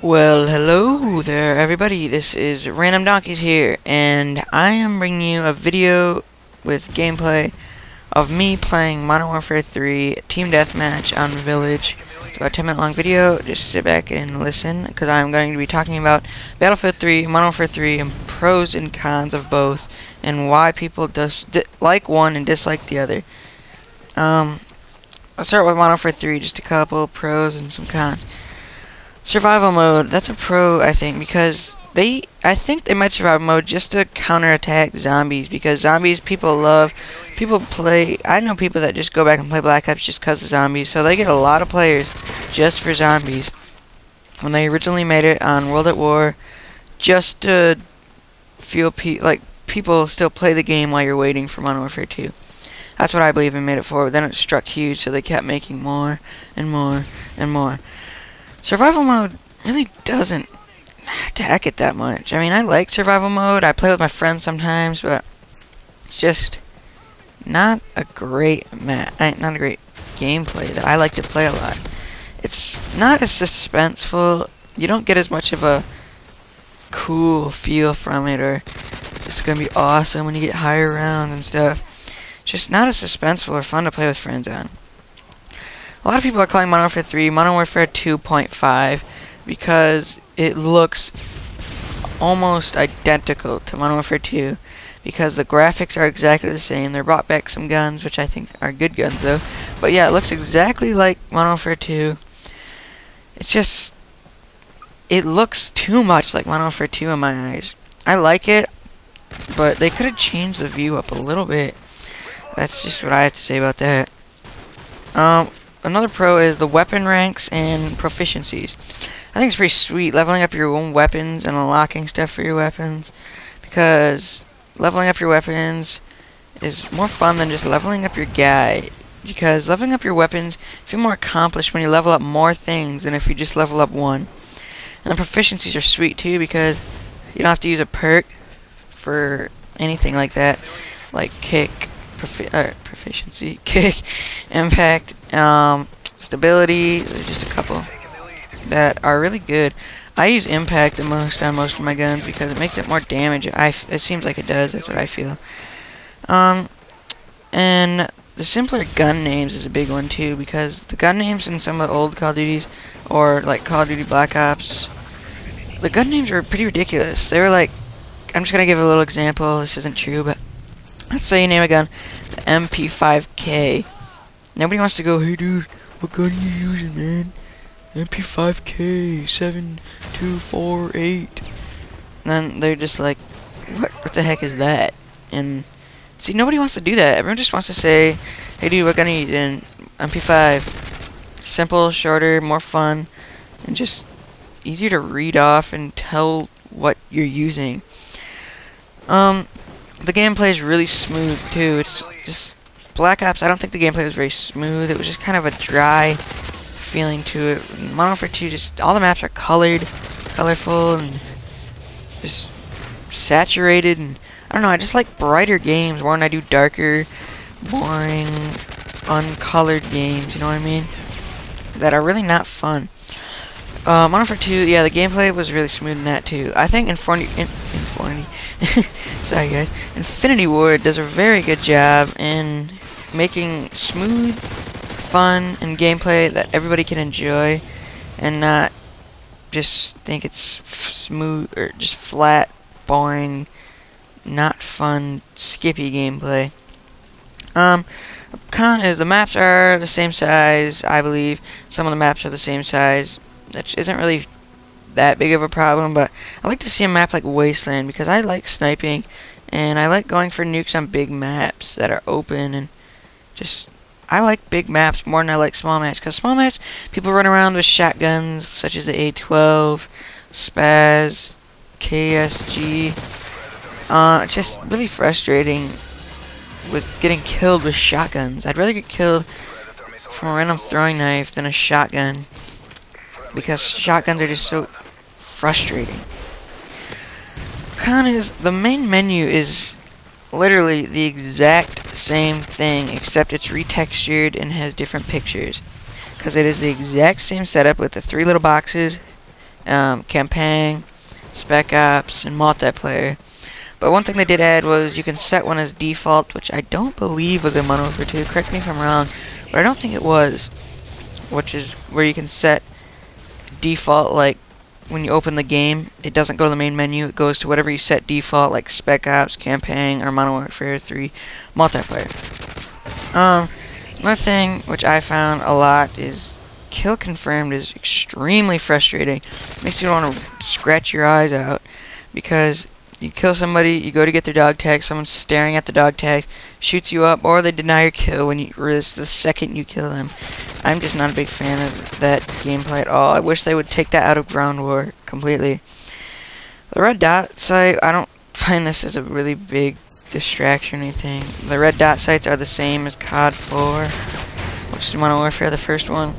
Well, hello there, everybody. This is Random Donkeys here, and I am bringing you a video with gameplay of me playing Modern Warfare 3 Team Deathmatch on Village. It's about a 10-minute long video. Just sit back and listen, because I'm going to be talking about Battlefield 3, Modern Warfare 3, and pros and cons of both, and why people like one and dislike the other. I'll start with Modern Warfare 3, just a couple pros and some cons. Survival mode, that's a pro, I think, because I think they made survival mode just to counterattack zombies, because zombies people play, I know people that just go back and play Black Ops just because of zombies, so they get a lot of players just for zombies. When they originally made it on World at War, just to feel like people still play the game while you're waiting for Modern Warfare 2. That's what I believe they made it for, but then it struck huge, so they kept making more and more and more. Survival mode really doesn't attack it that much. I mean, I like survival mode. I play with my friends sometimes, but it's just not a great not a great gameplay that I like to play a lot. It's not as suspenseful. You don't get as much of a cool feel from it, or it's gonna be awesome when you get higher rounds and stuff. It's just not as suspenseful or fun to play with friends on. A lot of people are calling Modern Warfare 3 Modern Warfare 2.5 because it looks almost identical to Modern Warfare 2, because the graphics are exactly the same. They brought back some guns, which I think are good guns though. But yeah, it looks exactly like Modern Warfare 2. It's just, it looks too much like Modern Warfare 2 in my eyes. I like it, but they could have changed the view up a little bit. That's just what I have to say about that. Another pro is the weapon ranks and proficiencies. I think it's pretty sweet leveling up your own weapons and unlocking stuff for your weapons, because leveling up your weapons is more fun than just leveling up your guy. Because leveling up your weapons, you feel more accomplished when you level up more things than if you just level up one. And the proficiencies are sweet too, because you don't have to use a perk for anything like that, like kick, proficiency, kick, impact, stability. There's just a couple that are really good. I use impact the most on most of my guns because it makes it more damage. It seems like it does. That's what I feel. And the simpler gun names is a big one too, because the gun names in some of the old Call of Duties, or like Call of Duty Black Ops, the gun names were pretty ridiculous. They were like, I'm just gonna give a little example. This isn't true, but let's say you name a gun the MP5K. Nobody wants to go, hey dude, what gun are you using, man? MP5K 7248. And then they're just like, what the heck is that? And see, nobody wants to do that. Everyone just wants to say, hey dude, what gun are you using? MP5. Simple, shorter, more fun, and just easier to read off and tell what you're using. The gameplay is really smooth too. It's just Black Ops. I don't think the gameplay was very smooth. It was just kind of a dry feeling to it. Modern Warfare 2, just all the maps are colorful, and just saturated. And I don't know. I just like brighter games more than I do darker, boring, uncolored games. You know what I mean? That are really not fun. Modern Warfare 2, yeah, the gameplay was really smooth in that too. I think sorry guys, Infinity Ward does a very good job in making smooth, fun, and gameplay that everybody can enjoy, and not just think it's smooth or just flat, boring, not fun, skippy gameplay. Con is the maps are the same size, I believe. Some of the maps are the same size, which isn't really that big of a problem, but I like to see a map like Wasteland, because I like sniping, and I like going for nukes on big maps that are open, and just, I like big maps more than I like small maps, because small maps, people run around with shotguns, such as the A12, Spaz, KSG. It's just really frustrating with getting killed with shotguns. I'd rather get killed from a random throwing knife than a shotgun, because shotguns are just so frustrating. Con is, the main menu is literally the exact same thing, except it's retextured and has different pictures. because it is the exact same setup with the 3 little boxes campaign, spec ops, and multiplayer. But one thing they did add was you can set one as default, which I don't believe was in Modern Warfare 2. Correct me if I'm wrong, but I don't think it was. Which is where you can set default, like when you open the game, it doesn't go to the main menu. It goes to whatever you set default, like spec ops, campaign, or Modern Warfare 3 multiplayer. Another thing which I found a lot is kill confirmed is extremely frustrating. Makes you want to scratch your eyes out because you kill somebody, you go to get their dog tag, someone's staring at the dog tag, shoots you up, or they deny your kill when you risk the second you kill them. I'm just not a big fan of that gameplay at all. I wish they would take that out of Ground War completely. The red dot sight, I don't find this as a really big distraction or anything. The red dot sights are the same as COD 4, which is Modern Warfare, the first one.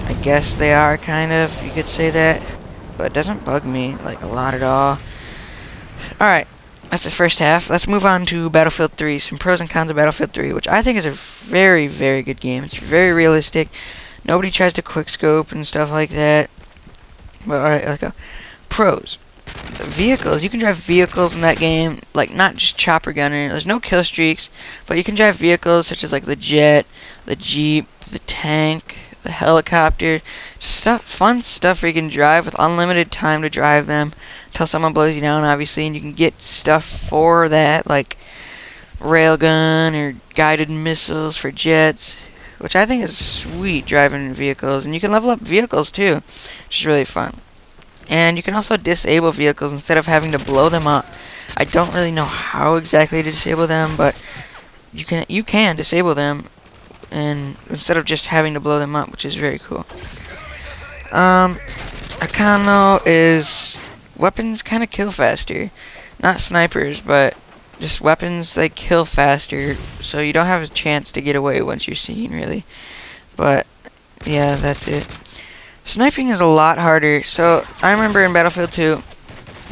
I guess they are, kind of, you could say that, but it doesn't bug me like a lot at all. Alright, that's the first half. Let's move on to Battlefield 3. Some pros and cons of Battlefield 3, which I think is a very, very good game. It's very realistic. Nobody tries to quickscope and stuff like that. But alright, let's go. Pros. Vehicles. You can drive vehicles in that game, like not just chopper gunner. There's no kill streaks, but you can drive vehicles such as like the jet, the jeep, the tank, the helicopter, just fun stuff where you can drive with unlimited time to drive them until someone blows you down, obviously, and you can get stuff for that, like railgun or guided missiles for jets, which I think is sweet, driving vehicles. And you can level up vehicles too, which is really fun. And you can also disable vehicles instead of having to blow them up. I don't really know how exactly to disable them, but you can disable them, and instead of just having to blow them up, which is very cool. A con though is weapons kind of kill faster. Not snipers, but just weapons, they kill faster, so you don't have a chance to get away once you're seen, really. But yeah, that's it. Sniping is a lot harder. So I remember in Battlefield 2,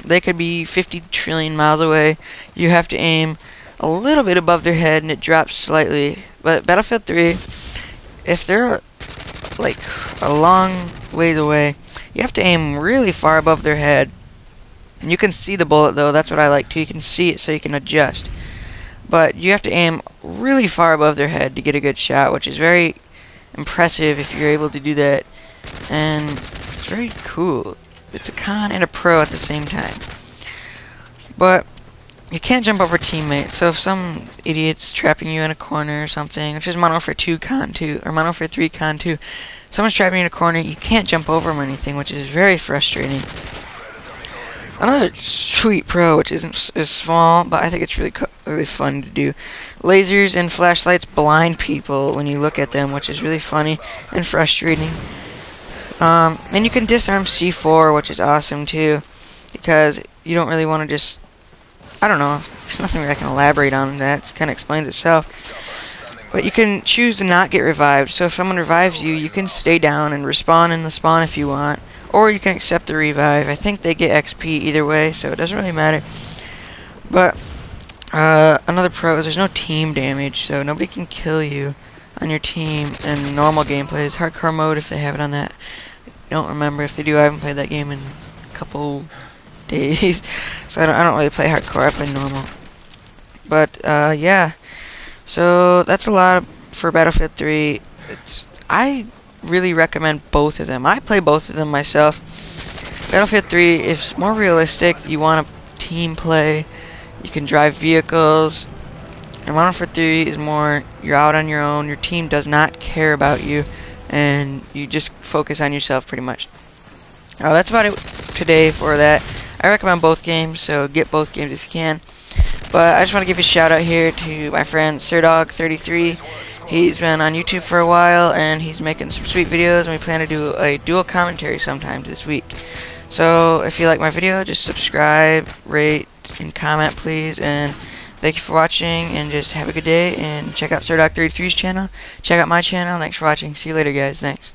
they could be 50 trillion miles away. You have to aim a little bit above their head and it drops slightly. But Battlefield 3, if they're like a long ways away, you have to aim really far above their head. And you can see the bullet though, that's what I like too. You can see it so you can adjust. But you have to aim really far above their head to get a good shot, which is very impressive if you're able to do that. And it's very cool. It's a con and a pro at the same time. But you can't jump over teammates, so if some idiot's trapping you in a corner or something, which is Modern Warfare 2 con 2, or Modern Warfare 3 con 2, someone's trapping you in a corner, you can't jump over them or anything, which is very frustrating. Another sweet pro, which isn't as small, but I think it's really fun to do. Lasers and flashlights blind people when you look at them, which is really funny and frustrating. And you can disarm C4, which is awesome too, because you don't really want to just, I don't know, there's nothing I can elaborate on that, it kind of explains itself. But you can choose to not get revived, so if someone revives you, you can stay down and respawn in the spawn if you want, or you can accept the revive. I think they get XP either way, so it doesn't really matter. But another pro is there's no team damage, so nobody can kill you on your team in normal gameplay. It's hardcore mode if they have it on that. I don't remember. If they do, I haven't played that game in a couple days, so I don't really play hardcore. I play normal. But yeah, so that's a lot for Battlefield 3. I really recommend both of them. I play both of them myself. Battlefield 3 is more realistic. You want a team play. You can drive vehicles. And Modern Warfare 3 is more, you're out on your own. Your team does not care about you, and you just focus on yourself pretty much. That's about it today for that. I recommend both games, so get both games if you can. But I just want to give a shout out here to my friend SirDog33. He's been on YouTube for a while, and he's making some sweet videos, and we plan to do a dual commentary sometime this week. So if you like my video, just subscribe, rate, and comment, please. And thank you for watching, and just have a good day, and check out SirDog33's channel. Check out my channel. Thanks for watching. See you later, guys. Thanks.